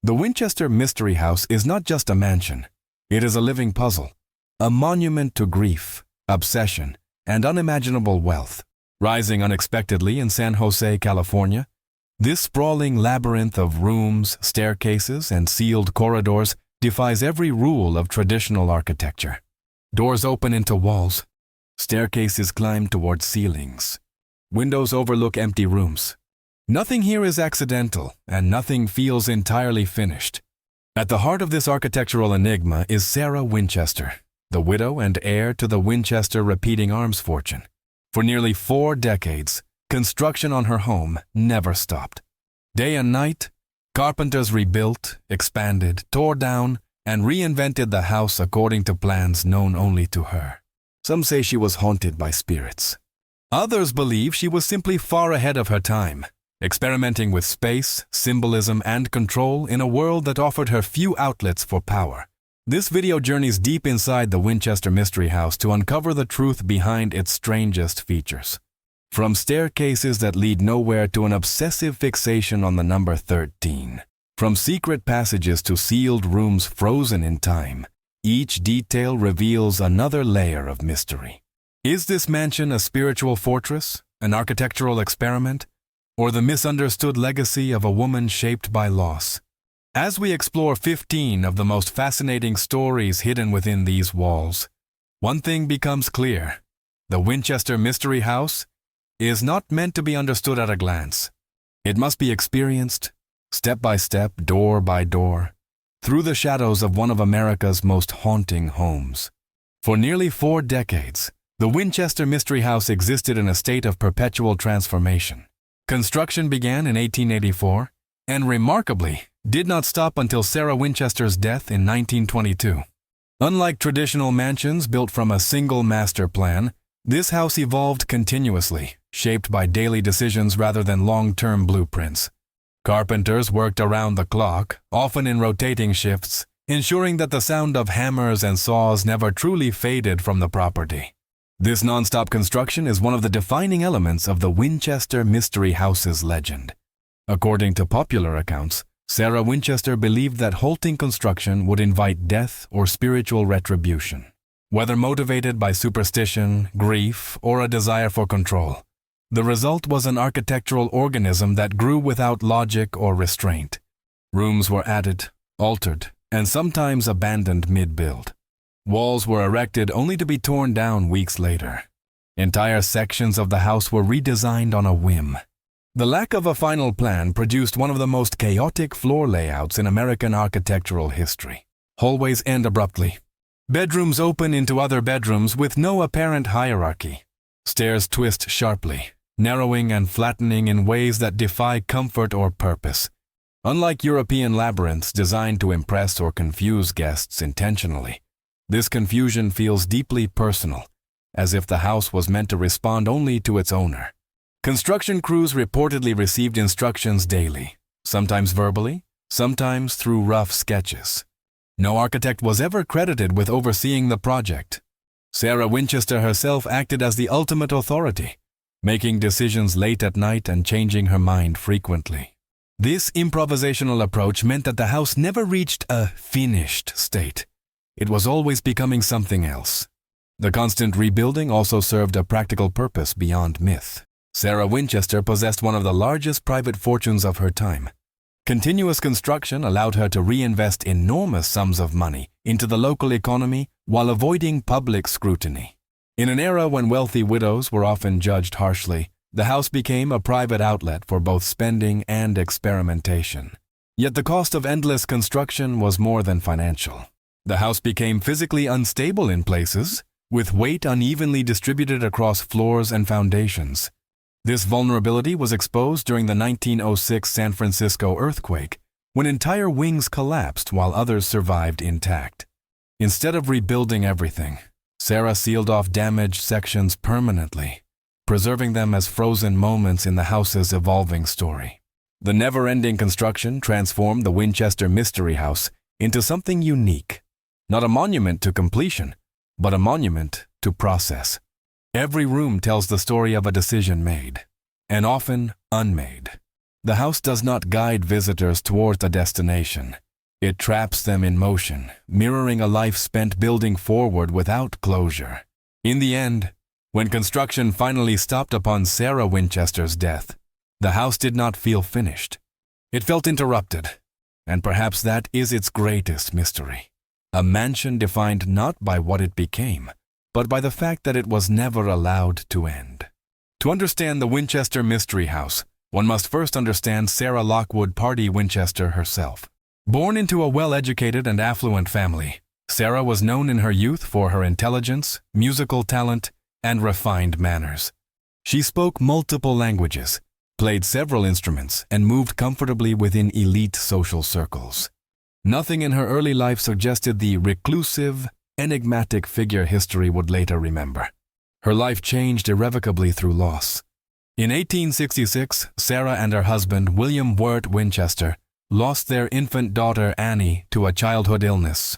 The Winchester Mystery House is not just a mansion. It is a living puzzle, a monument to grief, obsession, and unimaginable wealth. Rising unexpectedly in San Jose, California, this sprawling labyrinth of rooms, staircases, and sealed corridors defies every rule of traditional architecture. Doors open into walls. Staircases climb toward ceilings. Windows overlook empty rooms. Nothing here is accidental, and nothing feels entirely finished. At the heart of this architectural enigma is Sarah Winchester, the widow and heir to the Winchester repeating arms fortune. For nearly 4 decades, construction on her home never stopped. Day and night, carpenters rebuilt, expanded, tore down, and reinvented the house according to plans known only to her. Some say she was haunted by spirits. Others believe she was simply far ahead of her time, experimenting with space, symbolism, and control in a world that offered her few outlets for power. This video journeys deep inside the Winchester Mystery House to uncover the truth behind its strangest features. From staircases that lead nowhere to an obsessive fixation on the number 13. From secret passages to sealed rooms frozen in time, each detail reveals another layer of mystery. Is this mansion a spiritual fortress, an architectural experiment, or the misunderstood legacy of a woman shaped by loss? As we explore 15 of the most fascinating stories hidden within these walls, one thing becomes clear. The Winchester Mystery House is not meant to be understood at a glance. It must be experienced, step by step, door by door, through the shadows of one of America's most haunting homes. For nearly 4 decades, the Winchester Mystery House existed in a state of perpetual transformation. Construction began in 1884, and remarkably, did not stop until Sarah Winchester's death in 1922. Unlike traditional mansions built from a single master plan, this house evolved continuously, shaped by daily decisions rather than long-term blueprints. Carpenters worked around the clock, often in rotating shifts, ensuring that the sound of hammers and saws never truly faded from the property. This non-stop construction is one of the defining elements of the Winchester Mystery House's legend. According to popular accounts, Sarah Winchester believed that halting construction would invite death or spiritual retribution. Whether motivated by superstition, grief, or a desire for control, the result was an architectural organism that grew without logic or restraint. Rooms were added, altered, and sometimes abandoned mid-build. Walls were erected only to be torn down weeks later. Entire sections of the house were redesigned on a whim. The lack of a final plan produced one of the most chaotic floor layouts in American architectural history. Hallways end abruptly. Bedrooms open into other bedrooms with no apparent hierarchy. Stairs twist sharply, narrowing and flattening in ways that defy comfort or purpose. Unlike European labyrinths designed to impress or confuse guests intentionally, this confusion feels deeply personal, as if the house was meant to respond only to its owner. Construction crews reportedly received instructions daily, sometimes verbally, sometimes through rough sketches. No architect was ever credited with overseeing the project. Sarah Winchester herself acted as the ultimate authority, making decisions late at night and changing her mind frequently. This improvisational approach meant that the house never reached a finished state. It was always becoming something else. The constant rebuilding also served a practical purpose beyond myth. Sarah Winchester possessed one of the largest private fortunes of her time. Continuous construction allowed her to reinvest enormous sums of money into the local economy while avoiding public scrutiny. In an era when wealthy widows were often judged harshly, the house became a private outlet for both spending and experimentation. Yet the cost of endless construction was more than financial. The house became physically unstable in places, with weight unevenly distributed across floors and foundations. This vulnerability was exposed during the 1906 San Francisco earthquake, when entire wings collapsed while others survived intact. Instead of rebuilding everything, Sarah sealed off damaged sections permanently, preserving them as frozen moments in the house's evolving story. The never-ending construction transformed the Winchester Mystery House into something unique, not a monument to completion, but a monument to process. Every room tells the story of a decision made, and often unmade. The house does not guide visitors towards a destination. It traps them in motion, mirroring a life spent building forward without closure. In the end, when construction finally stopped upon Sarah Winchester's death, the house did not feel finished. It felt interrupted, and perhaps that is its greatest mystery. A mansion defined not by what it became, but by the fact that it was never allowed to end. To understand the Winchester Mystery House, one must first understand Sarah Lockwood Pardee Winchester herself. Born into a well-educated and affluent family, Sarah was known in her youth for her intelligence, musical talent, and refined manners. She spoke multiple languages, played several instruments, and moved comfortably within elite social circles. Nothing in her early life suggested the reclusive, enigmatic figure history would later remember. Her life changed irrevocably through loss. In 1866, Sarah and her husband, William Wirt Winchester, lost their infant daughter Annie to a childhood illness.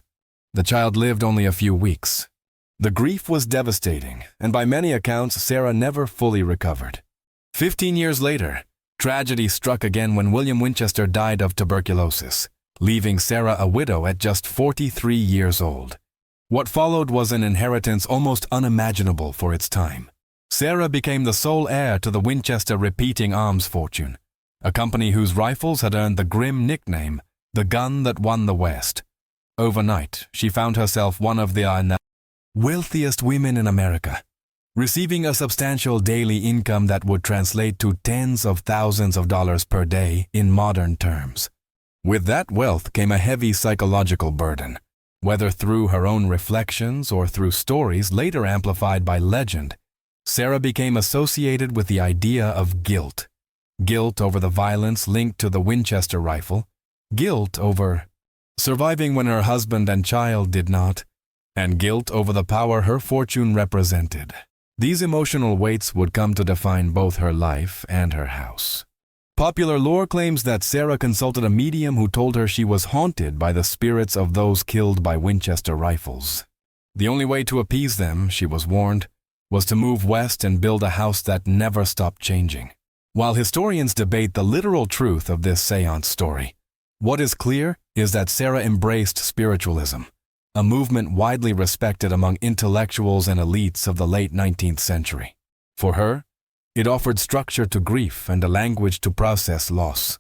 The child lived only a few weeks. The grief was devastating, and by many accounts, Sarah never fully recovered. 15 years later, tragedy struck again when William Winchester died of tuberculosis, leaving Sarah a widow at just 43 years old. What followed was an inheritance almost unimaginable for its time. Sarah became the sole heir to the Winchester Repeating Arms fortune, a company whose rifles had earned the grim nickname, the gun that won the West. Overnight, she found herself one of the wealthiest women in America, receiving a substantial daily income that would translate to tens of thousands of dollars per day in modern terms. With that wealth came a heavy psychological burden, whether through her own reflections or through stories later amplified by legend. Sarah became associated with the idea of guilt. Guilt over the violence linked to the Winchester rifle, guilt over surviving when her husband and child did not, and guilt over the power her fortune represented. These emotional weights would come to define both her life and her house. Popular lore claims that Sarah consulted a medium who told her she was haunted by the spirits of those killed by Winchester rifles. The only way to appease them, she was warned, was to move west and build a house that never stopped changing. While historians debate the literal truth of this seance story, what is clear is that Sarah embraced spiritualism, a movement widely respected among intellectuals and elites of the late 19th century. For her, it offered structure to grief and a language to process loss.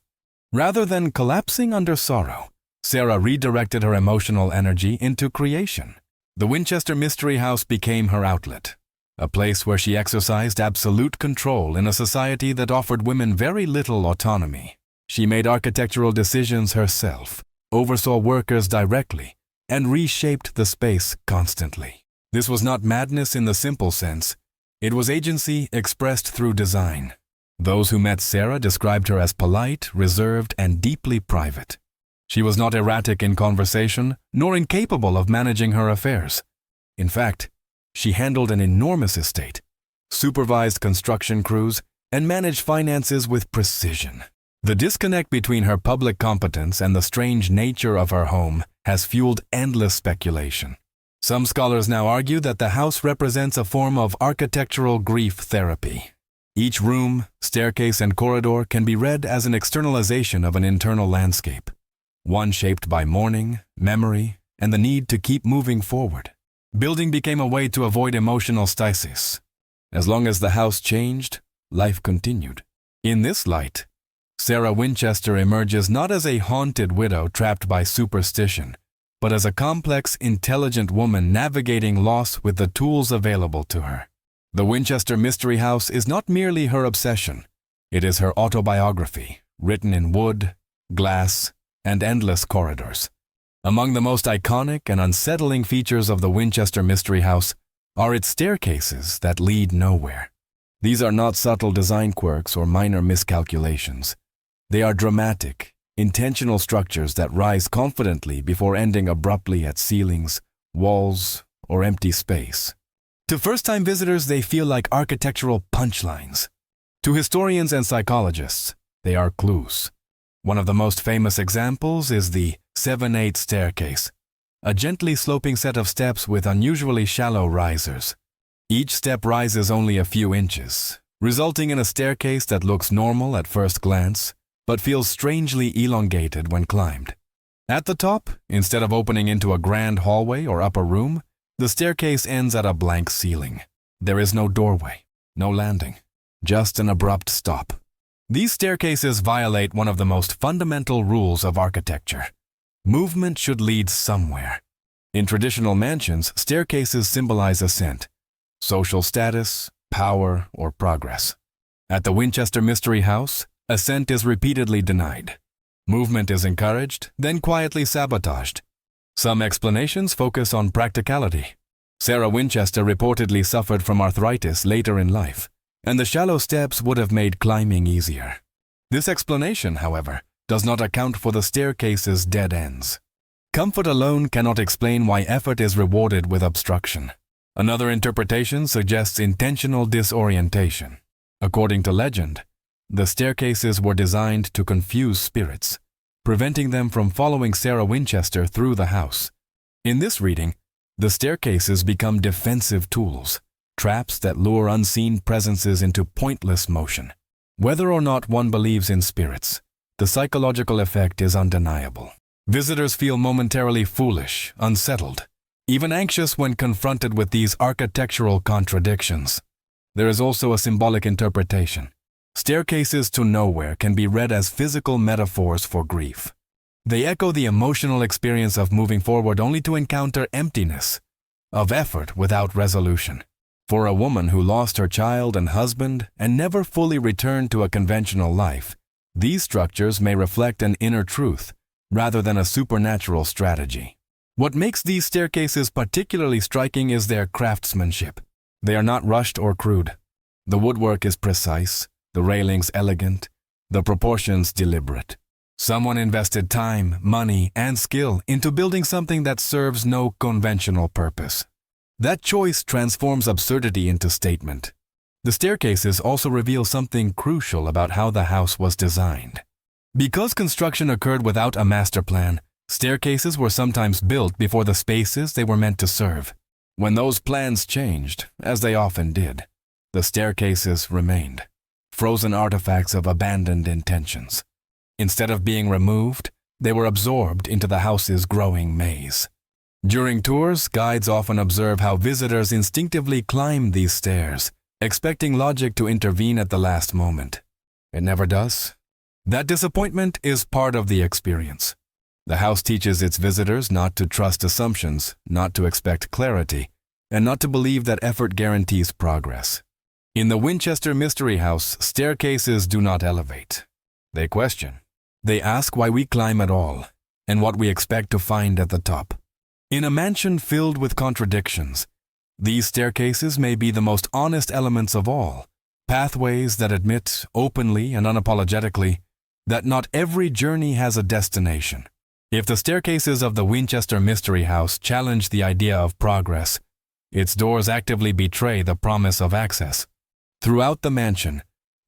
Rather than collapsing under sorrow, Sarah redirected her emotional energy into creation. The Winchester Mystery House became her outlet, a place where she exercised absolute control in a society that offered women very little autonomy. She made architectural decisions herself, oversaw workers directly, and reshaped the space constantly. This was not madness in the simple sense. It was agency expressed through design. Those who met Sarah described her as polite, reserved, and deeply private. She was not erratic in conversation, nor incapable of managing her affairs. In fact, she handled an enormous estate, supervised construction crews, and managed finances with precision. The disconnect between her public competence and the strange nature of her home has fueled endless speculation. Some scholars now argue that the house represents a form of architectural grief therapy. Each room, staircase, and corridor can be read as an externalization of an internal landscape, one shaped by mourning, memory, and the need to keep moving forward. Building became a way to avoid emotional stasis. As long as the house changed, life continued. In this light, Sarah Winchester emerges not as a haunted widow trapped by superstition, but as a complex, intelligent woman navigating loss with the tools available to her. The Winchester Mystery House is not merely her obsession. It is her autobiography, written in wood, glass, and endless corridors. Among the most iconic and unsettling features of the Winchester Mystery House are its staircases that lead nowhere. These are not subtle design quirks or minor miscalculations. They are dramatic, intentional structures that rise confidently before ending abruptly at ceilings, walls, or empty space. To first-time visitors, they feel like architectural punchlines. To historians and psychologists, they are clues. One of the most famous examples is the 7/8 staircase, a gently sloping set of steps with unusually shallow risers. Each step rises only a few inches, resulting in a staircase that looks normal at first glance, but feels strangely elongated when climbed. At the top, instead of opening into a grand hallway or upper room, the staircase ends at a blank ceiling. There is no doorway, no landing, just an abrupt stop. These staircases violate one of the most fundamental rules of architecture. Movement should lead somewhere. In traditional mansions, staircases symbolize ascent, social status, power, or progress. At the Winchester Mystery House, ascent is repeatedly denied. Movement is encouraged, then quietly sabotaged. Some explanations focus on practicality. Sarah Winchester reportedly suffered from arthritis later in life, and the shallow steps would have made climbing easier. This explanation, however, does not account for the staircase's dead ends. Comfort alone cannot explain why effort is rewarded with obstruction. Another interpretation suggests intentional disorientation. According to legend, the staircases were designed to confuse spirits, preventing them from following Sarah Winchester through the house. In this reading, the staircases become defensive tools, traps that lure unseen presences into pointless motion. Whether or not one believes in spirits, the psychological effect is undeniable. Visitors feel momentarily foolish, unsettled, even anxious when confronted with these architectural contradictions. There is also a symbolic interpretation. Staircases to nowhere can be read as physical metaphors for grief. They echo the emotional experience of moving forward only to encounter emptiness, of effort without resolution. For a woman who lost her child and husband and never fully returned to a conventional life, these structures may reflect an inner truth rather than a supernatural strategy. What makes these staircases particularly striking is their craftsmanship. They are not rushed or crude. The woodwork is precise, the railings elegant, the proportions deliberate. Someone invested time, money, and skill into building something that serves no conventional purpose. That choice transforms absurdity into statement. The staircases also reveal something crucial about how the house was designed. Because construction occurred without a master plan, staircases were sometimes built before the spaces they were meant to serve. When those plans changed, as they often did, the staircases remained, frozen artifacts of abandoned intentions. Instead of being removed, they were absorbed into the house's growing maze. During tours, guides often observe how visitors instinctively climb these stairs, expecting logic to intervene at the last moment. It never does. That disappointment is part of the experience. The house teaches its visitors not to trust assumptions, not to expect clarity, and not to believe that effort guarantees progress. In the Winchester Mystery House, staircases do not elevate. They question. They ask why we climb at all, and what we expect to find at the top. In a mansion filled with contradictions, these staircases may be the most honest elements of all, pathways that admit, openly and unapologetically, that not every journey has a destination. If the staircases of the Winchester Mystery House challenge the idea of progress, its doors actively betray the promise of access. Throughout the mansion,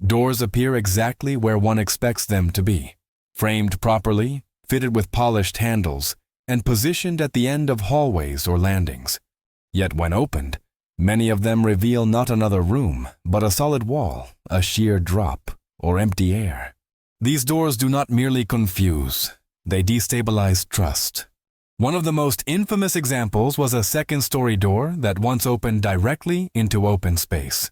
doors appear exactly where one expects them to be, framed properly, fitted with polished handles, and positioned at the end of hallways or landings. Yet when opened, many of them reveal not another room, but a solid wall, a sheer drop, or empty air. These doors do not merely confuse, they destabilize trust. One of the most infamous examples was a second-story door that once opened directly into open space.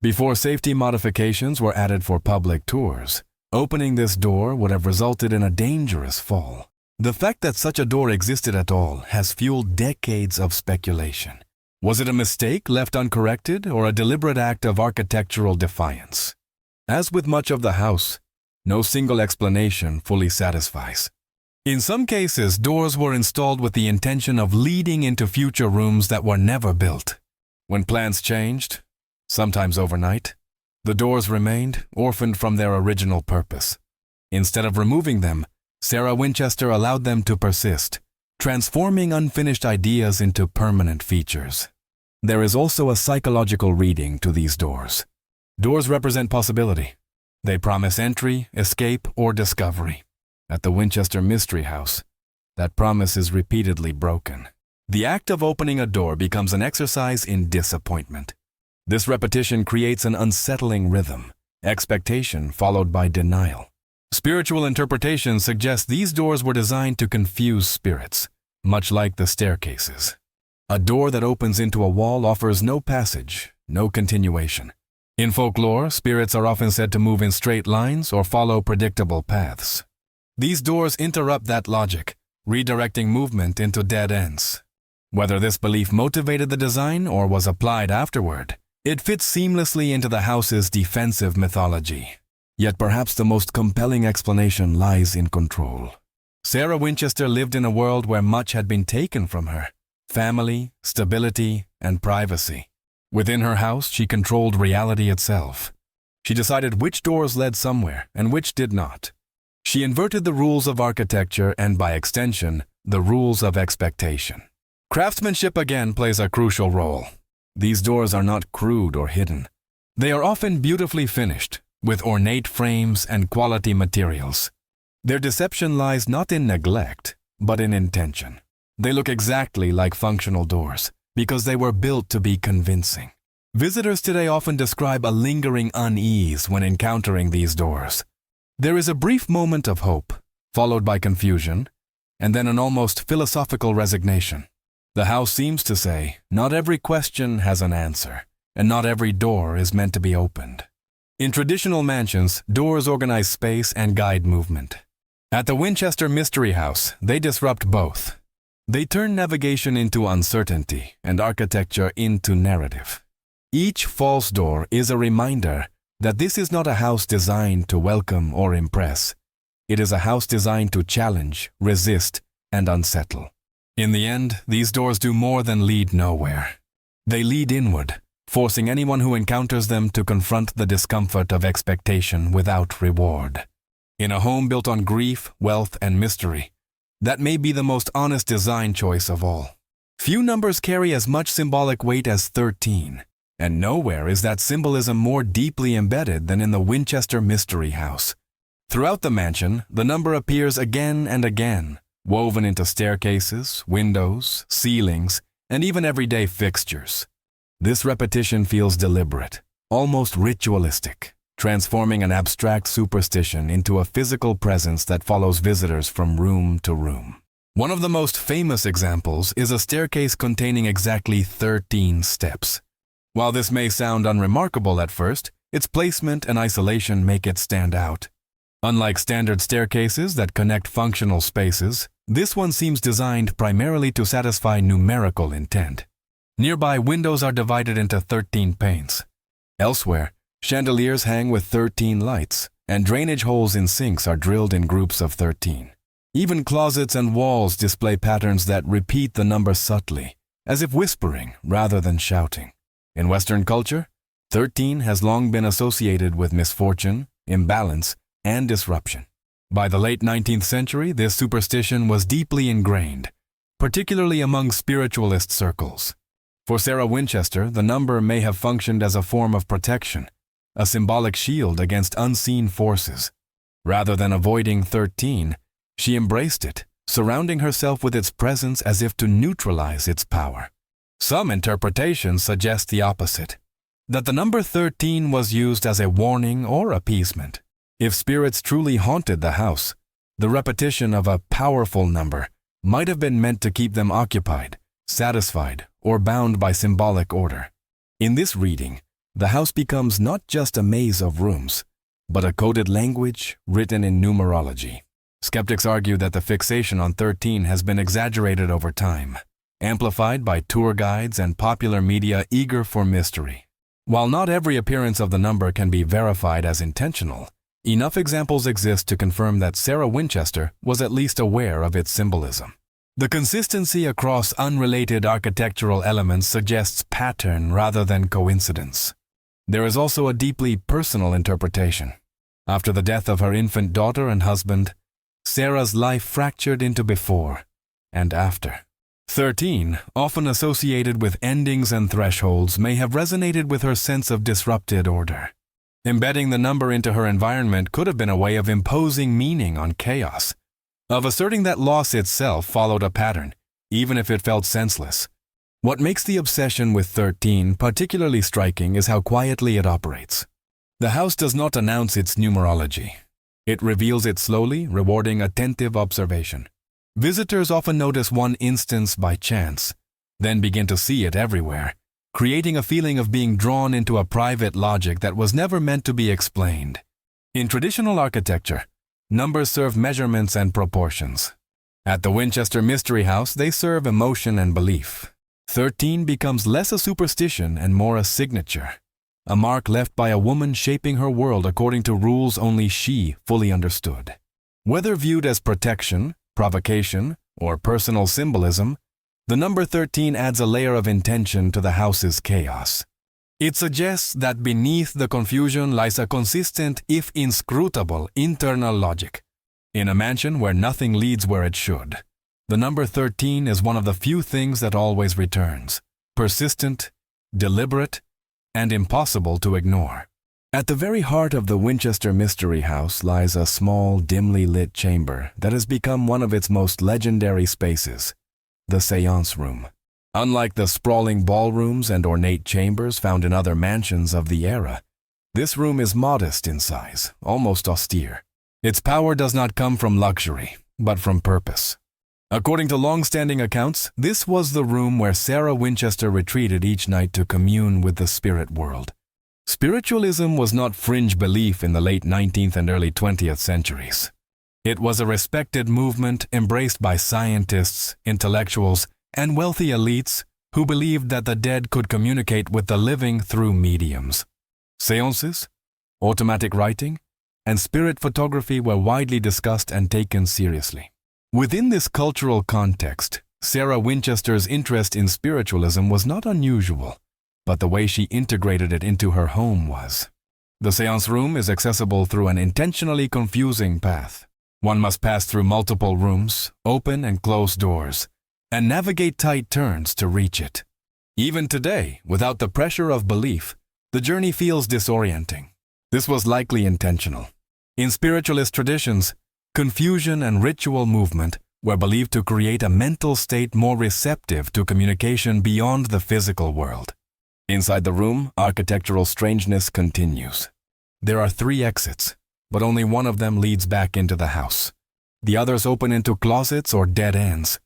Before safety modifications were added for public tours, opening this door would have resulted in a dangerous fall. The fact that such a door existed at all has fueled decades of speculation. Was it a mistake left uncorrected or a deliberate act of architectural defiance? As with much of the house, no single explanation fully satisfies. In some cases, doors were installed with the intention of leading into future rooms that were never built. When plans changed, sometimes overnight, the doors remained orphaned from their original purpose. Instead of removing them, Sarah Winchester allowed them to persist, transforming unfinished ideas into permanent features. There is also a psychological reading to these doors. Doors represent possibility. They promise entry, escape, or discovery. At the Winchester Mystery House, that promise is repeatedly broken. The act of opening a door becomes an exercise in disappointment. This repetition creates an unsettling rhythm, expectation followed by denial. Spiritual interpretation suggests these doors were designed to confuse spirits, much like the staircases. A door that opens into a wall offers no passage, no continuation. In folklore, spirits are often said to move in straight lines or follow predictable paths. These doors interrupt that logic, redirecting movement into dead ends. Whether this belief motivated the design or was applied afterward, it fits seamlessly into the house's defensive mythology. Yet perhaps the most compelling explanation lies in control. Sarah Winchester lived in a world where much had been taken from her: family, stability, and privacy. Within her house, she controlled reality itself. She decided which doors led somewhere and which did not. She inverted the rules of architecture and, by extension, the rules of expectation. Craftsmanship again plays a crucial role. These doors are not crude or hidden. They are often beautifully finished, with ornate frames and quality materials. Their deception lies not in neglect, but in intention. They look exactly like functional doors, because they were built to be convincing. Visitors today often describe a lingering unease when encountering these doors. There is a brief moment of hope, followed by confusion, and then an almost philosophical resignation. The house seems to say, not every question has an answer, and not every door is meant to be opened. In traditional mansions, doors organize space and guide movement. At the Winchester Mystery House, they disrupt both. They turn navigation into uncertainty and architecture into narrative. Each false door is a reminder that this is not a house designed to welcome or impress. It is a house designed to challenge, resist, and unsettle. In the end, these doors do more than lead nowhere. They lead inward, forcing anyone who encounters them to confront the discomfort of expectation without reward. In a home built on grief, wealth, and mystery, that may be the most honest design choice of all. Few numbers carry as much symbolic weight as 13, and nowhere is that symbolism more deeply embedded than in the Winchester Mystery House. Throughout the mansion, the number appears again and again, woven into staircases, windows, ceilings, and even everyday fixtures. This repetition feels deliberate, almost ritualistic, transforming an abstract superstition into a physical presence that follows visitors from room to room. One of the most famous examples is a staircase containing exactly 13 steps. While this may sound unremarkable at first, its placement and isolation make it stand out. Unlike standard staircases that connect functional spaces, this one seems designed primarily to satisfy numerical intent. Nearby windows are divided into 13 panes. Elsewhere, chandeliers hang with 13 lights, and drainage holes in sinks are drilled in groups of 13. Even closets and walls display patterns that repeat the number subtly, as if whispering rather than shouting. In Western culture, 13 has long been associated with misfortune, imbalance, and disruption. By the late 19th century, this superstition was deeply ingrained, particularly among spiritualist circles. For Sarah Winchester, the number may have functioned as a form of protection, a symbolic shield against unseen forces. Rather than avoiding 13, she embraced it, surrounding herself with its presence as if to neutralize its power. Some interpretations suggest the opposite, that the number 13 was used as a warning or appeasement. If spirits truly haunted the house, the repetition of a powerful number might have been meant to keep them occupied, satisfied, or bound by symbolic order. In this reading, the house becomes not just a maze of rooms, but a coded language written in numerology. Skeptics argue that the fixation on 13 has been exaggerated over time, amplified by tour guides and popular media eager for mystery. While not every appearance of the number can be verified as intentional, enough examples exist to confirm that Sarah Winchester was at least aware of its symbolism. The consistency across unrelated architectural elements suggests pattern rather than coincidence. There is also a deeply personal interpretation. After the death of her infant daughter and husband, Sarah's life fractured into before and after. 13, often associated with endings and thresholds, may have resonated with her sense of disrupted order. Embedding the number into her environment could have been a way of imposing meaning on chaos, of asserting that loss itself followed a pattern, even if it felt senseless. What makes the obsession with 13 particularly striking is how quietly it operates. The house does not announce its numerology. It reveals it slowly, rewarding attentive observation. Visitors often notice one instance by chance, then begin to see it everywhere, creating a feeling of being drawn into a private logic that was never meant to be explained. In traditional architecture, numbers serve measurements and proportions. At the Winchester Mystery House, they serve emotion and belief. 13 becomes less a superstition and more a signature, a mark left by a woman shaping her world according to rules only she fully understood. Whether viewed as protection, provocation, or personal symbolism, the number 13 adds a layer of intention to the house's chaos. It suggests that beneath the confusion lies a consistent, if inscrutable, internal logic. In a mansion where nothing leads where it should, the number 13 is one of the few things that always returns, persistent, deliberate, and impossible to ignore. At the very heart of the Winchester Mystery House lies a small, dimly lit chamber that has become one of its most legendary spaces, the Séance Room. Unlike the sprawling ballrooms and ornate chambers found in other mansions of the era, this room is modest in size, almost austere. Its power does not come from luxury, but from purpose. According to long-standing accounts, this was the room where Sarah Winchester retreated each night to commune with the spirit world. Spiritualism was not fringe belief in the late 19th and early 20th centuries. It was a respected movement embraced by scientists, intellectuals, and wealthy elites who believed that the dead could communicate with the living through mediums. Seances, automatic writing, and spirit photography were widely discussed and taken seriously. Within this cultural context, Sarah Winchester's interest in spiritualism was not unusual, but the way she integrated it into her home was. The Séance Room is accessible through an intentionally confusing path. One must pass through multiple rooms, open and close doors, and navigate tight turns to reach it. Even today, without the pressure of belief, the journey feels disorienting. This was likely intentional. In spiritualist traditions, confusion and ritual movement were believed to create a mental state more receptive to communication beyond the physical world. Inside the room, architectural strangeness continues. There are 3 exits, but only one of them leads back into the house. The others open into closets or dead ends.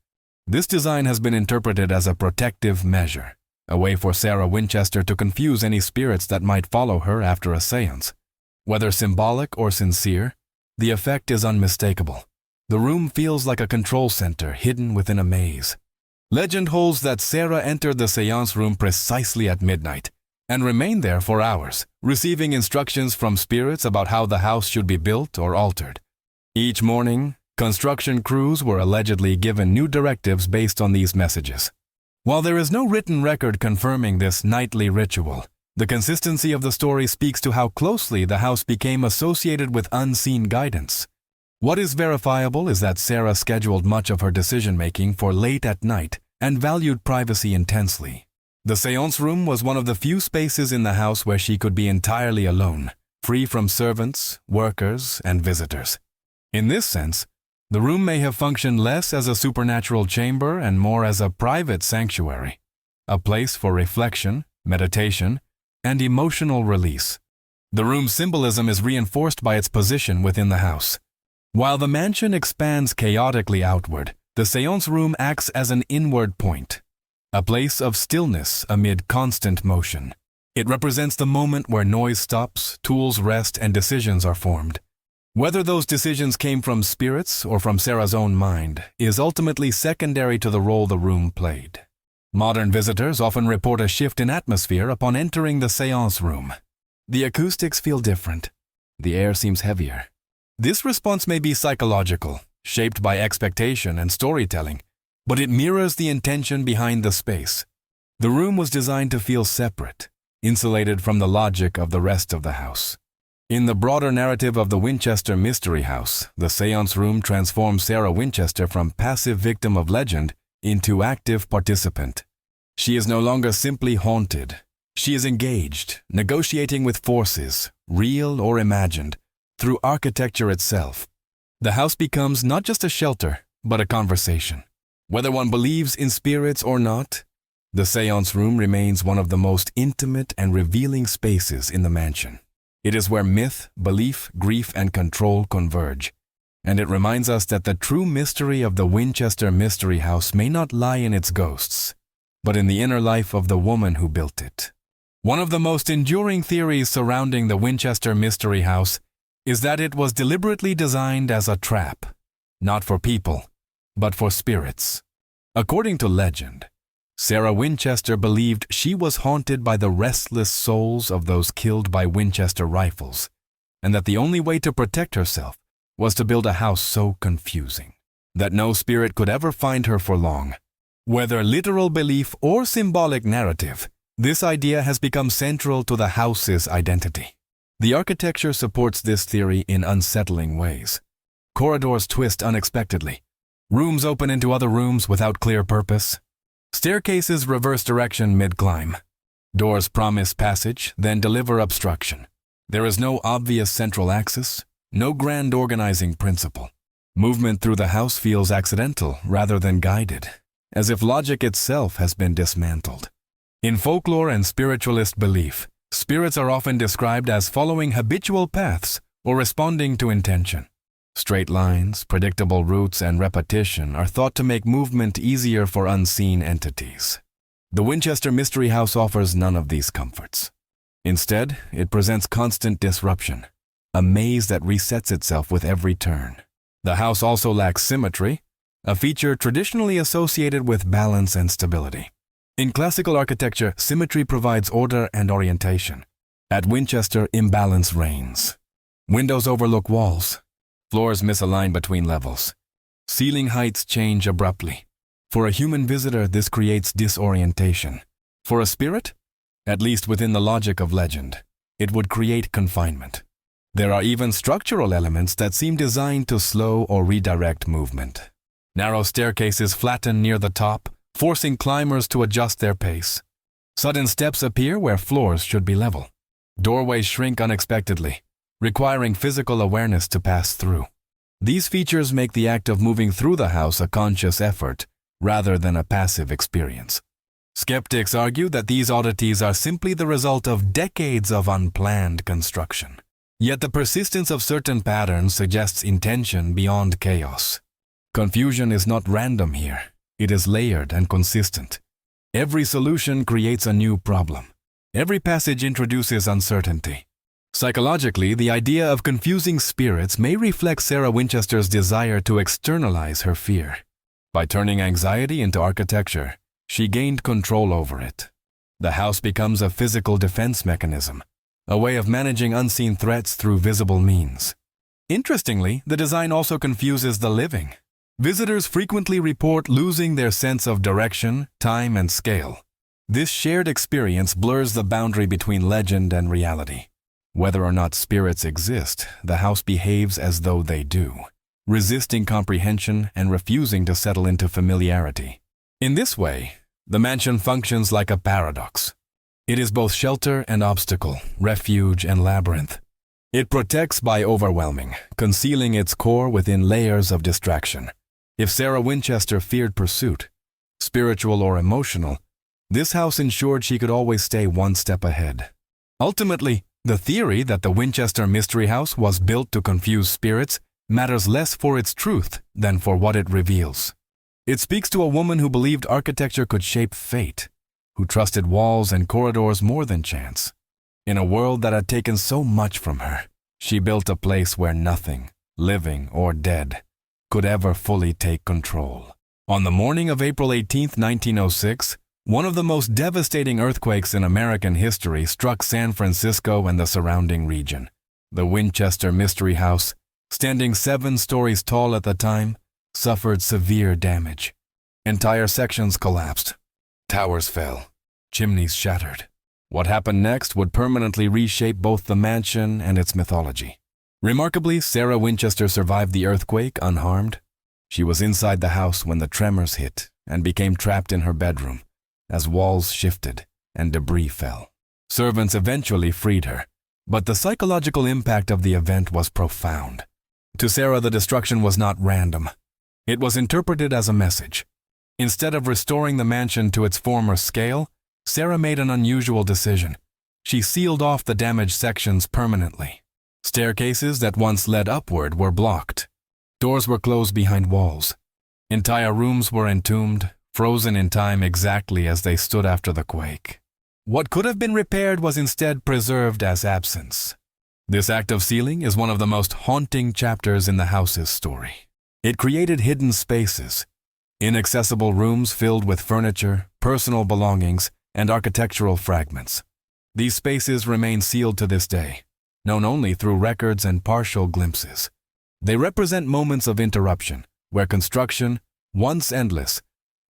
This design has been interpreted as a protective measure, a way for Sarah Winchester to confuse any spirits that might follow her after a séance. Whether symbolic or sincere, the effect is unmistakable. The room feels like a control center hidden within a maze. Legend holds that Sarah entered the Séance Room precisely at midnight and remained there for hours, receiving instructions from spirits about how the house should be built or altered. Each morning, construction crews were allegedly given new directives based on these messages. While there is no written record confirming this nightly ritual, the consistency of the story speaks to how closely the house became associated with unseen guidance. What is verifiable is that Sarah scheduled much of her decision-making for late at night and valued privacy intensely. The Séance Room was one of the few spaces in the house where she could be entirely alone, free from servants, workers, and visitors. In this sense, the room may have functioned less as a supernatural chamber and more as a private sanctuary, a place for reflection, meditation, and emotional release. The room's symbolism is reinforced by its position within the house. While the mansion expands chaotically outward, the Séance Room acts as an inward point, a place of stillness amid constant motion. It represents the moment where noise stops, tools rest, and decisions are formed. Whether those decisions came from spirits or from Sarah's own mind is ultimately secondary to the role the room played. Modern visitors often report a shift in atmosphere upon entering the Séance Room. The acoustics feel different. The air seems heavier. This response may be psychological, shaped by expectation and storytelling, but it mirrors the intention behind the space. The room was designed to feel separate, insulated from the logic of the rest of the house. In the broader narrative of the Winchester Mystery House, the Séance Room transforms Sarah Winchester from passive victim of legend into active participant. She is no longer simply haunted. She is engaged, negotiating with forces, real or imagined, through architecture itself. The house becomes not just a shelter, but a conversation. Whether one believes in spirits or not, the Séance Room remains one of the most intimate and revealing spaces in the mansion. It is where myth, belief, grief, and control converge. And it reminds us that the true mystery of the Winchester Mystery House may not lie in its ghosts, but in the inner life of the woman who built it. One of the most enduring theories surrounding the Winchester Mystery House is that it was deliberately designed as a trap, not for people, but for spirits. According to legend, Sarah Winchester believed she was haunted by the restless souls of those killed by Winchester rifles, and that the only way to protect herself was to build a house so confusing that no spirit could ever find her for long. Whether literal belief or symbolic narrative, this idea has become central to the house's identity. The architecture supports this theory in unsettling ways. Corridors twist unexpectedly. Rooms open into other rooms without clear purpose. Staircases reverse direction mid-climb. Doors promise passage, then deliver obstruction. There is no obvious central axis, no grand organizing principle. Movement through the house feels accidental rather than guided, as if logic itself has been dismantled. In folklore and spiritualist belief, spirits are often described as following habitual paths or responding to intention. Straight lines, predictable routes, and repetition are thought to make movement easier for unseen entities. The Winchester Mystery House offers none of these comforts. Instead, it presents constant disruption, a maze that resets itself with every turn. The house also lacks symmetry, a feature traditionally associated with balance and stability. In classical architecture, symmetry provides order and orientation. At Winchester, imbalance reigns. Windows overlook walls. Floors misalign between levels. Ceiling heights change abruptly. For a human visitor, this creates disorientation. For a spirit, at least within the logic of legend, it would create confinement. There are even structural elements that seem designed to slow or redirect movement. Narrow staircases flatten near the top, forcing climbers to adjust their pace. Sudden steps appear where floors should be level. Doorways shrink unexpectedly, requiring physical awareness to pass through. These features make the act of moving through the house a conscious effort, rather than a passive experience. Skeptics argue that these oddities are simply the result of decades of unplanned construction. Yet the persistence of certain patterns suggests intention beyond chaos. Confusion is not random here. It is layered and consistent. Every solution creates a new problem. Every passage introduces uncertainty. Psychologically, the idea of confusing spirits may reflect Sarah Winchester's desire to externalize her fear. By turning anxiety into architecture, she gained control over it. The house becomes a physical defense mechanism, a way of managing unseen threats through visible means. Interestingly, the design also confuses the living. Visitors frequently report losing their sense of direction, time, and scale. This shared experience blurs the boundary between legend and reality. Whether or not spirits exist, the house behaves as though they do, resisting comprehension and refusing to settle into familiarity. In this way, the mansion functions like a paradox. It is both shelter and obstacle, refuge and labyrinth. It protects by overwhelming, concealing its core within layers of distraction. If Sarah Winchester feared pursuit, spiritual or emotional, this house ensured she could always stay one step ahead. Ultimately, the theory that the Winchester Mystery House was built to confuse spirits matters less for its truth than for what it reveals. It speaks to a woman who believed architecture could shape fate, who trusted walls and corridors more than chance. In a world that had taken so much from her, she built a place where nothing, living or dead, could ever fully take control. On the morning of April 18, 1906, one of the most devastating earthquakes in American history struck San Francisco and the surrounding region. The Winchester Mystery House, standing 7 stories tall at the time, suffered severe damage. Entire sections collapsed. Towers fell. Chimneys shattered. What happened next would permanently reshape both the mansion and its mythology. Remarkably, Sarah Winchester survived the earthquake unharmed. She was inside the house when the tremors hit and became trapped in her bedroom as walls shifted and debris fell. Servants eventually freed her, but the psychological impact of the event was profound. To Sarah, the destruction was not random. It was interpreted as a message. Instead of restoring the mansion to its former scale, Sarah made an unusual decision. she sealed off the damaged sections permanently. Staircases that once led upward were blocked. Doors were closed behind walls. Entire rooms were entombed, frozen in time exactly as they stood after the quake. What could have been repaired was instead preserved as absence. This act of sealing is one of the most haunting chapters in the house's story. It created hidden spaces, inaccessible rooms filled with furniture, personal belongings, and architectural fragments. These spaces remain sealed to this day, known only through records and partial glimpses. They represent moments of interruption, where construction, once endless,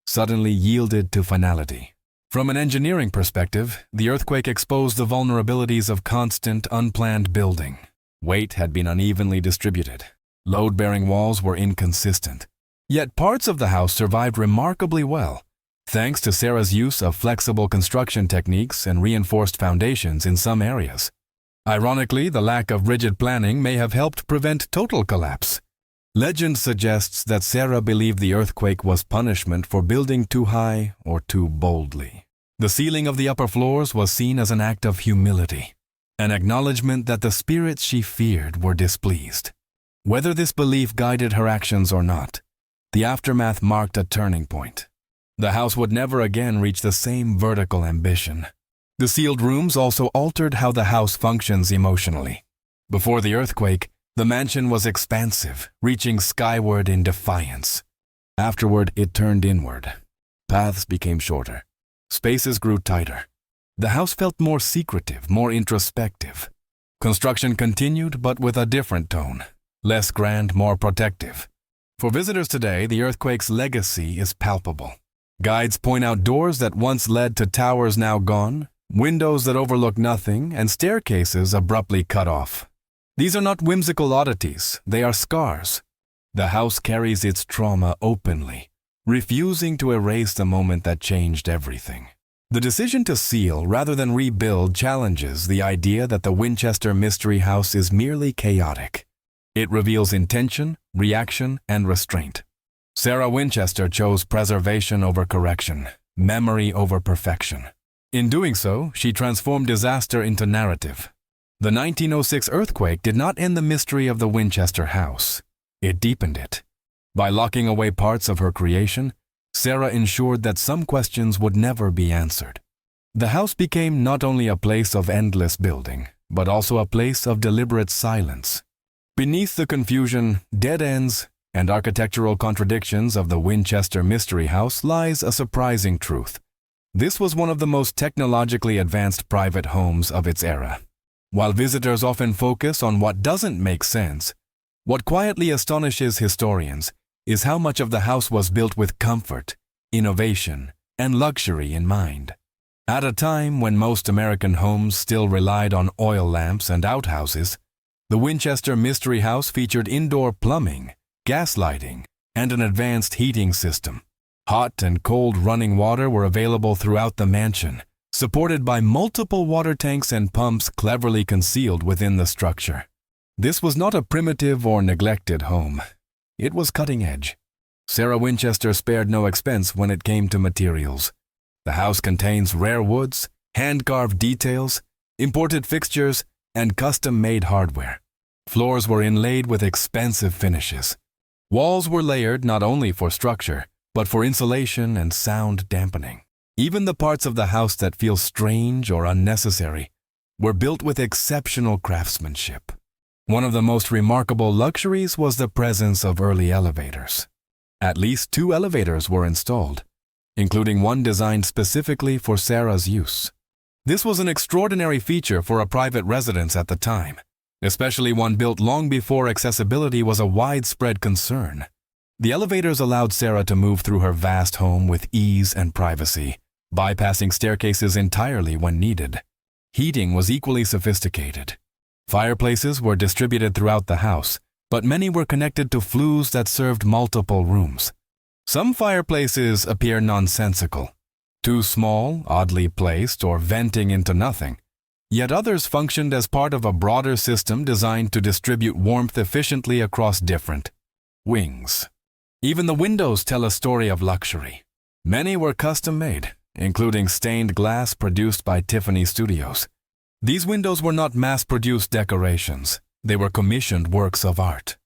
suddenly yielded to finality. From an engineering perspective, the earthquake exposed the vulnerabilities of constant, unplanned building. Weight had been unevenly distributed. Load-bearing walls were inconsistent. Yet parts of the house survived remarkably well, thanks to Sarah's use of flexible construction techniques and reinforced foundations in some areas. Ironically, the lack of rigid planning may have helped prevent total collapse. Legend suggests that Sarah believed the earthquake was punishment for building too high or too boldly. The sealing of the upper floors was seen as an act of humility, an acknowledgement that the spirits she feared were displeased. Whether this belief guided her actions or not, the aftermath marked a turning point. The house would never again reach the same vertical ambition. The sealed rooms also altered how the house functions emotionally. Before the earthquake, the mansion was expansive, reaching skyward in defiance. Afterward, it turned inward. Paths became shorter. Spaces grew tighter. The house felt more secretive, more introspective. Construction continued, but with a different tone. Less grand, more protective. For visitors today, the earthquake's legacy is palpable. Guides point out doors that once led to towers now gone, windows that overlook nothing, and staircases abruptly cut off. These are not whimsical oddities, they are scars. The house carries its trauma openly, refusing to erase the moment that changed everything. The decision to seal rather than rebuild challenges the idea that the Winchester Mystery House is merely chaotic. It reveals intention, reaction, and restraint. Sarah Winchester chose preservation over correction, memory over perfection. In doing so, she transformed disaster into narrative. The 1906 earthquake did not end the mystery of the Winchester house. It deepened it. By locking away parts of her creation, Sarah ensured that some questions would never be answered. The house became not only a place of endless building, but also a place of deliberate silence. Beneath the confusion, dead ends, and architectural contradictions of the Winchester Mystery House lies a surprising truth. This was one of the most technologically advanced private homes of its era. While visitors often focus on what doesn't make sense, what quietly astonishes historians is how much of the house was built with comfort, innovation, and luxury in mind. At a time when most American homes still relied on oil lamps and outhouses, the Winchester Mystery House featured indoor plumbing, gas lighting, and an advanced heating system. Hot and cold running water were available throughout the mansion, supported by multiple water tanks and pumps cleverly concealed within the structure. This was not a primitive or neglected home. It was cutting edge. Sarah Winchester spared no expense when it came to materials. The house contains rare woods, hand-carved details, imported fixtures, and custom-made hardware. Floors were inlaid with expensive finishes. Walls were layered not only for structure, but for insulation and sound dampening. Even the parts of the house that feel strange or unnecessary were built with exceptional craftsmanship. One of the most remarkable luxuries was the presence of early elevators. At least 2 elevators were installed, including one designed specifically for Sarah's use. This was an extraordinary feature for a private residence at the time, especially one built long before accessibility was a widespread concern. The elevators allowed Sarah to move through her vast home with ease and privacy, bypassing staircases entirely when needed. Heating was equally sophisticated. Fireplaces were distributed throughout the house, but many were connected to flues that served multiple rooms. Some fireplaces appear nonsensical, too small, oddly placed, or venting into nothing. Yet others functioned as part of a broader system designed to distribute warmth efficiently across different wings. Even the windows tell a story of luxury. Many were custom-made, including stained glass produced by Tiffany Studios. These windows were not mass-produced decorations. They were commissioned works of art.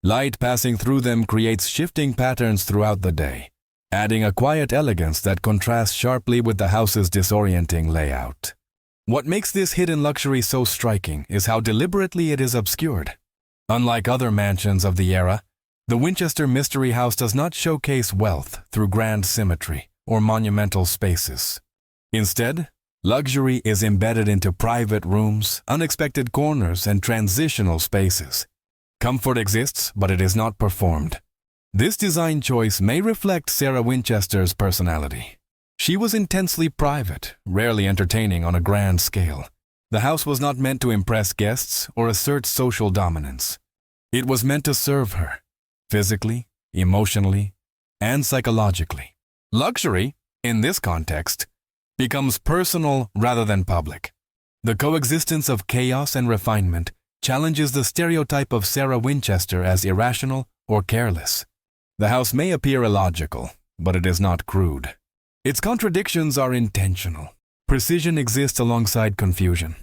Light passing through them creates shifting patterns throughout the day, adding a quiet elegance that contrasts sharply with the house's disorienting layout. What makes this hidden luxury so striking is how deliberately it is obscured. Unlike other mansions of the era, the Winchester Mystery House does not showcase wealth through grand symmetry or monumental spaces. Instead, luxury is embedded into private rooms, unexpected corners, and transitional spaces. Comfort exists, but it is not performed. This design choice may reflect Sarah Winchester's personality. She was intensely private, rarely entertaining on a grand scale. The house was not meant to impress guests or assert social dominance. It was meant to serve her, physically, emotionally, and psychologically. Luxury, in this context, becomes personal rather than public. The coexistence of chaos and refinement challenges the stereotype of Sarah Winchester as irrational or careless. The house may appear illogical, but it is not crude. Its contradictions are intentional. Precision exists alongside confusion.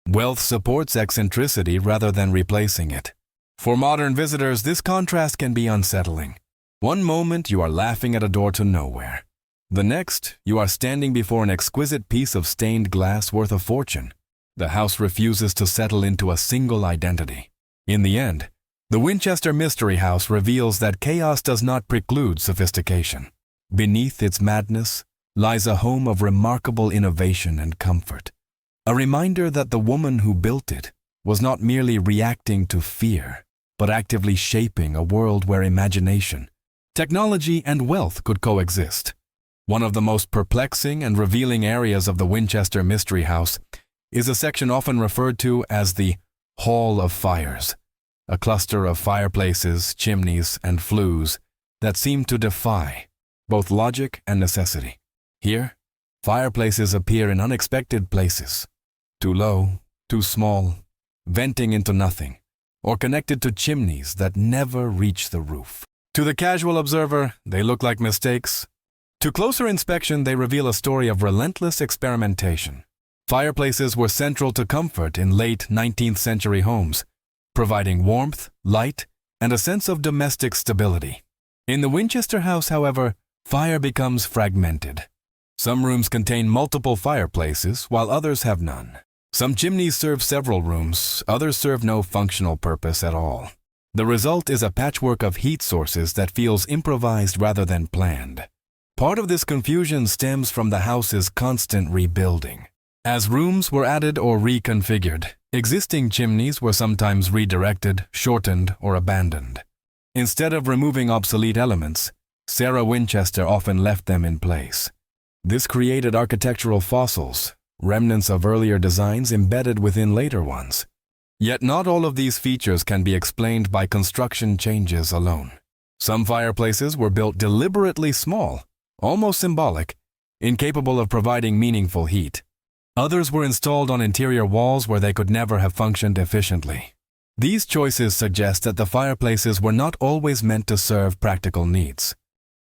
Wealth supports eccentricity rather than replacing it. For modern visitors, this contrast can be unsettling. One moment you are laughing at a door to nowhere. The next, you are standing before an exquisite piece of stained glass worth a fortune. The house refuses to settle into a single identity. In the end, the Winchester Mystery House reveals that chaos does not preclude sophistication. Beneath its madness lies a home of remarkable innovation and comfort. A reminder that the woman who built it was not merely reacting to fear, but actively shaping a world where imagination, technology, and wealth could coexist. One of the most perplexing and revealing areas of the Winchester Mystery House is a section often referred to as the Hall of Fires, a cluster of fireplaces, chimneys, and flues that seem to defy both logic and necessity. Here, fireplaces appear in unexpected places, too low, too small, venting into nothing, or connected to chimneys that never reach the roof. To the casual observer, they look like mistakes. To closer inspection, they reveal a story of relentless experimentation. Fireplaces were central to comfort in late 19th century homes, providing warmth, light, and a sense of domestic stability. In the Winchester house, however, fire becomes fragmented. Some rooms contain multiple fireplaces, while others have none. Some chimneys serve several rooms, others serve no functional purpose at all. The result is a patchwork of heat sources that feels improvised rather than planned. Part of this confusion stems from the house's constant rebuilding. As rooms were added or reconfigured, existing chimneys were sometimes redirected, shortened, or abandoned. Instead of removing obsolete elements, Sarah Winchester often left them in place. This created architectural fossils, remnants of earlier designs embedded within later ones. Yet not all of these features can be explained by construction changes alone. Some fireplaces were built deliberately small, almost symbolic, incapable of providing meaningful heat. Others were installed on interior walls where they could never have functioned efficiently. These choices suggest that the fireplaces were not always meant to serve practical needs.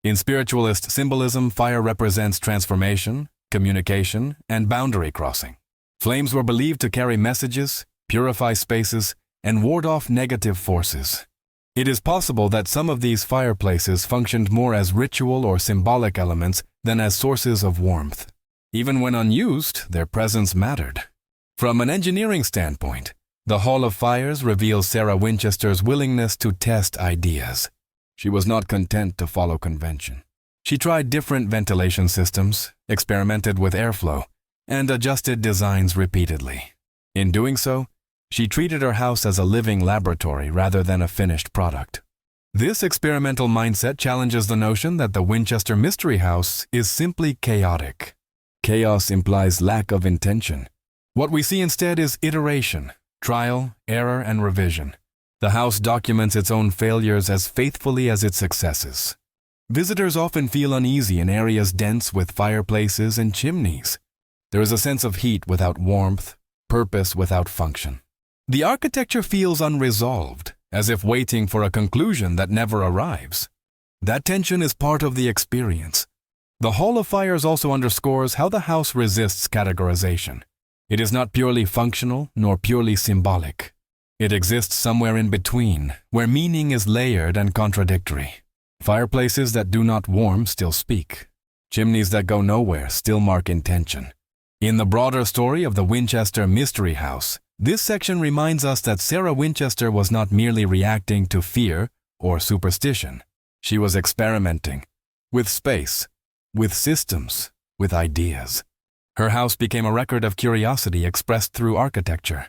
In spiritualist symbolism, fire represents transformation, communication, and boundary crossing. Flames were believed to carry messages, purify spaces, and ward off negative forces. It is possible that some of these fireplaces functioned more as ritual or symbolic elements than as sources of warmth. Even when unused, their presence mattered. From an engineering standpoint, the Hall of Fires reveals Sarah Winchester's willingness to test ideas. She was not content to follow convention. She tried different ventilation systems, experimented with airflow, and adjusted designs repeatedly. In doing so, she treated her house as a living laboratory rather than a finished product. This experimental mindset challenges the notion that the Winchester Mystery House is simply chaotic. Chaos implies lack of intention. What we see instead is iteration, trial, error, and revision. The house documents its own failures as faithfully as its successes. Visitors often feel uneasy in areas dense with fireplaces and chimneys. There is a sense of heat without warmth, purpose without function. The architecture feels unresolved, as if waiting for a conclusion that never arrives. That tension is part of the experience. The Hall of Fires also underscores how the house resists categorization. It is not purely functional nor purely symbolic. It exists somewhere in between, where meaning is layered and contradictory. Fireplaces that do not warm still speak. Chimneys that go nowhere still mark intention. In the broader story of the Winchester Mystery House, this section reminds us that Sarah Winchester was not merely reacting to fear or superstition. She was experimenting with space, with systems, with ideas. Her house became a record of curiosity expressed through architecture.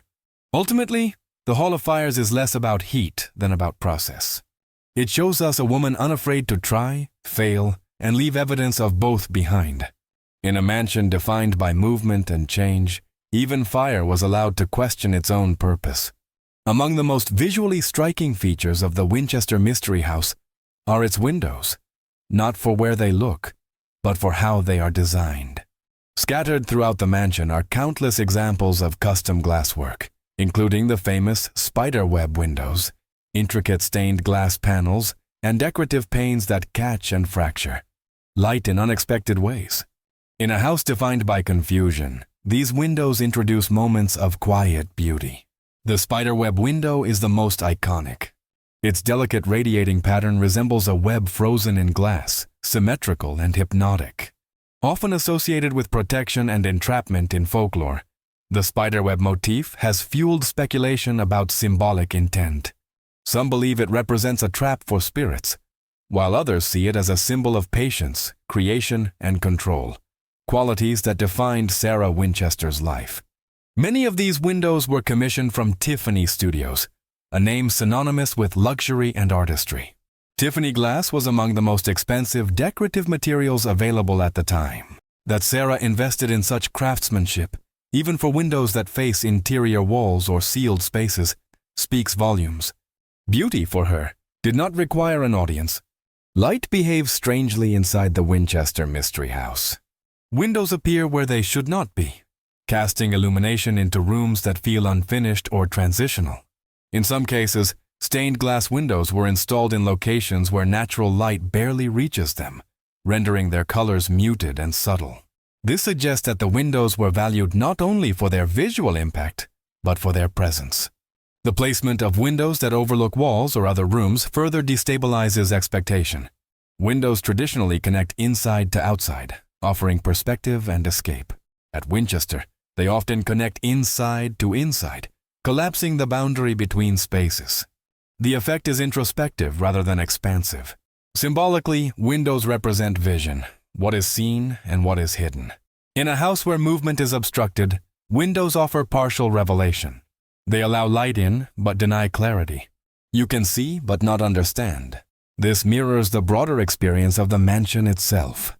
Ultimately, the Hall of Fires is less about heat than about process. It shows us a woman unafraid to try, fail, and leave evidence of both behind. In a mansion defined by movement and change, even fire was allowed to question its own purpose. Among the most visually striking features of the Winchester Mystery House are its windows, not for where they look, but for how they are designed. Scattered throughout the mansion are countless examples of custom glasswork, including the famous spiderweb windows, intricate stained glass panels, and decorative panes that catch and fracture light in unexpected ways. In a house defined by confusion, these windows introduce moments of quiet beauty. The spiderweb window is the most iconic. Its delicate radiating pattern resembles a web frozen in glass, symmetrical and hypnotic. Often associated with protection and entrapment in folklore, the spiderweb motif has fueled speculation about symbolic intent. Some believe it represents a trap for spirits, while others see it as a symbol of patience, creation, and control, qualities that defined Sarah Winchester's life. Many of these windows were commissioned from Tiffany Studios, a name synonymous with luxury and artistry. Tiffany glass was among the most expensive decorative materials available at the time. That Sarah invested in such craftsmanship, even for windows that face interior walls or sealed spaces, speaks volumes. Beauty, for her, did not require an audience. Light behaves strangely inside the Winchester Mystery House. Windows appear where they should not be, casting illumination into rooms that feel unfinished or transitional. In some cases, stained glass windows were installed in locations where natural light barely reaches them, rendering their colors muted and subtle. This suggests that the windows were valued not only for their visual impact, but for their presence. The placement of windows that overlook walls or other rooms further destabilizes expectation. Windows traditionally connect inside to outside, offering perspective and escape. At Winchester, they often connect inside to inside, collapsing the boundary between spaces. The effect is introspective rather than expansive. Symbolically, windows represent vision, what is seen and what is hidden. In a house where movement is obstructed, windows offer partial revelation. They allow light in, but deny clarity. You can see, but not understand. This mirrors the broader experience of the mansion itself.